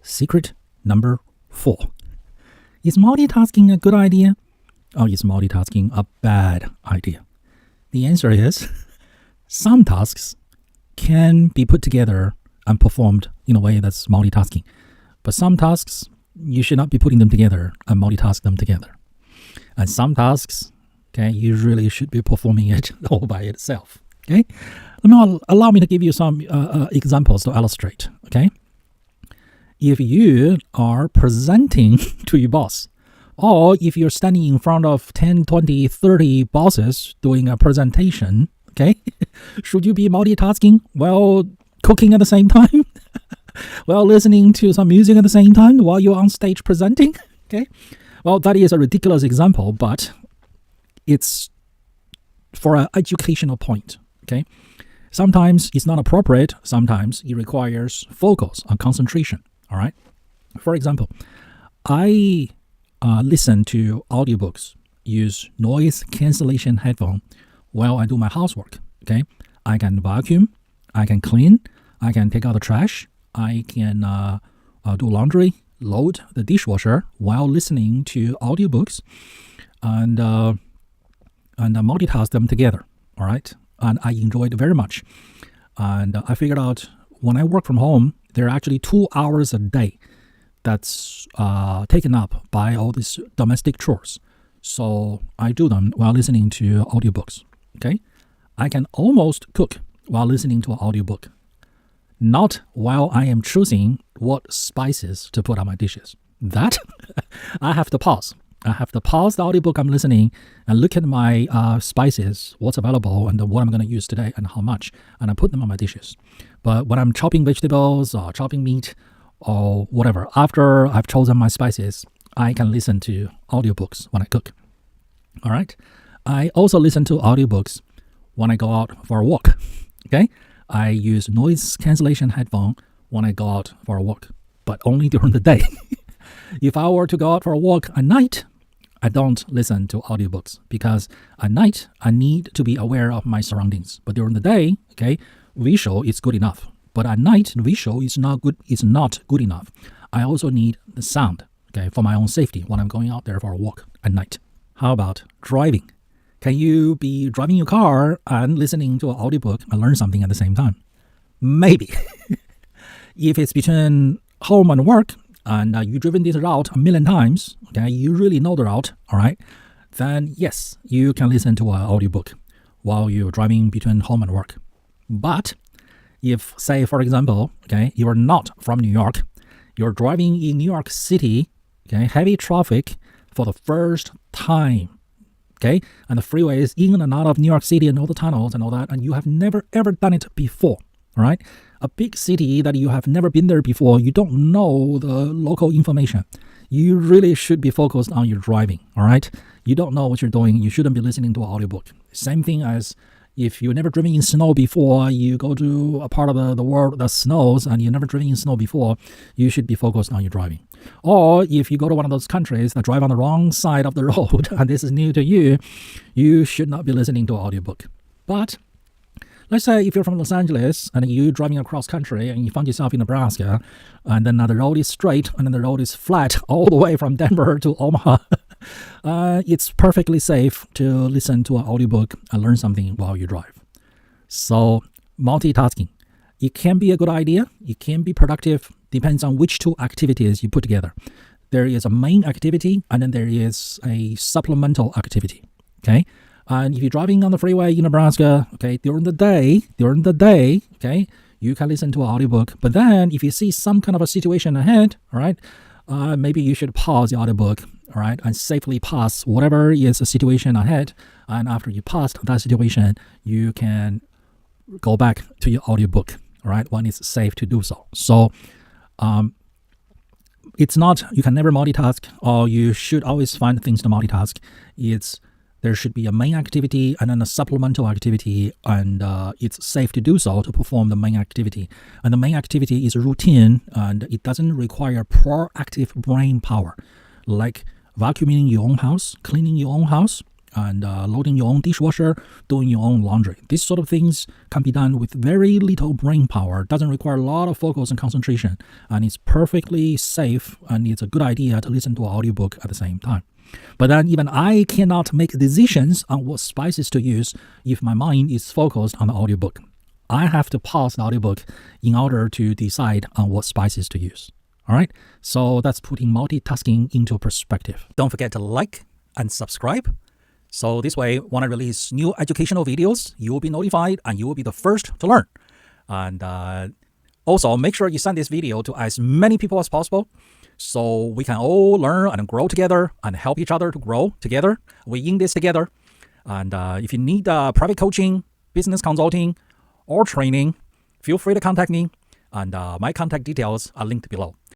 Secret number 4. Is multitasking a good idea? Or is multitasking a bad idea? The answer is some tasks can be put together and performed in a way that's multitasking. But some tasks, you should not be putting them together and multitask them together. And some tasks, okay, you really should be performing it all by itself. Okay, allow me to give you some examples to illustrate. Okay, if you are presenting to your boss, or if you're standing in front of 10, 20, 30 bosses doing a presentation, okay, should you be multitasking while cooking at the same time? While listening to some music at the same time while you're on stage presenting? Okay, well, that is a ridiculous example, but it's for an educational point. Okay, sometimes it's not appropriate. Sometimes it requires focus and concentration. All right. For example, I listen to audiobooks, use noise cancellation headphone while I do my housework. Okay, I can vacuum, I can clean, I can take out the trash, I can do laundry, load the dishwasher while listening to audiobooks, and multitask them together. All right. And I enjoy it very much. And I figured out when I work from home, there are actually 2 hours a day that's taken up by all these domestic chores. So I do them while listening to audiobooks. Okay, I can almost cook while listening to an audiobook, not while I am choosing what spices to put on my dishes. That I have to pause. I have to pause the audiobook I'm listening and look at my spices, what's available, and what I'm going to use today and how much, and I put them on my dishes. But when I'm chopping vegetables or chopping meat or whatever, after I've chosen my spices, I can listen to audiobooks when I cook. All right. I also listen to audiobooks when I go out for a walk. Okay. I use noise cancellation headphone when I go out for a walk, but only during the day. If I were to go out for a walk at night, I don't listen to audiobooks because at night I need to be aware of my surroundings. But during the day, okay, visual is good enough. But at night, visual is not good enough. I also need the sound, okay, for my own safety when I'm going out there for a walk at night. How about driving? Can you be driving your car and listening to an audiobook and learn something at the same time? Maybe. If it's between home and work, and you've driven this route a million times, okay, you really know the route, all right, then yes, you can listen to an audiobook while you're driving between home and work. But if, say, for example, okay, you're not from New York, you're driving in New York City, okay, heavy traffic for the first time, okay, and the freeways in and out of New York City and all the tunnels and all that, and you have never ever done it before, all right? A big city that you have never been there before, you don't know the local information. You really should be focused on your driving, all right? You don't know what you're doing. You shouldn't be listening to an audiobook. Same thing as if you've never driven in snow before, you go to a part of the world that snows and you've never driven in snow before, you should be focused on your driving. Or if you go to one of those countries that drive on the wrong side of the road and this is new to you, you should not be listening to an audiobook. But let's say if you're from Los Angeles and you're driving across country and you find yourself in Nebraska, and then the road is straight and then the road is flat all the way from Denver to Omaha, it's perfectly safe to listen to an audiobook and learn something while you drive. So multitasking, it can be a good idea. It can be productive. Depends on which two activities you put together. There is a main activity and then there is a supplemental activity. Okay. And if you're driving on the freeway in Nebraska, okay, during the day, okay, you can listen to an audiobook. But then if you see some kind of a situation ahead, all right, maybe you should pause the audiobook, all right, and safely pass whatever is the situation ahead. And after you passed that situation, you can go back to your audiobook, all right, when it's safe to do so. So it's not, you can never multitask, or you should always find things to multitask. There should be a main activity and then a supplemental activity, and it's safe to do so to perform the main activity. And the main activity is routine, and it doesn't require proactive brain power, like vacuuming your own house, cleaning your own house. and loading your own dishwasher, doing your own laundry. These sort of things can be done with very little brain power, doesn't require a lot of focus and concentration, and it's perfectly safe, and it's a good idea to listen to an audiobook at the same time. But then even I cannot make decisions on what spices to use if my mind is focused on the audiobook. I have to pause the audiobook in order to decide on what spices to use. All right, so that's putting multitasking into perspective. Don't forget to like and subscribe. So this way, when I release new educational videos, you will be notified and you will be the first to learn. And also, make sure you send this video to as many people as possible so we can all learn and grow together and help each other to grow together. We're in this together. And if you need private coaching, business consulting, or training, feel free to contact me. And my contact details are linked below.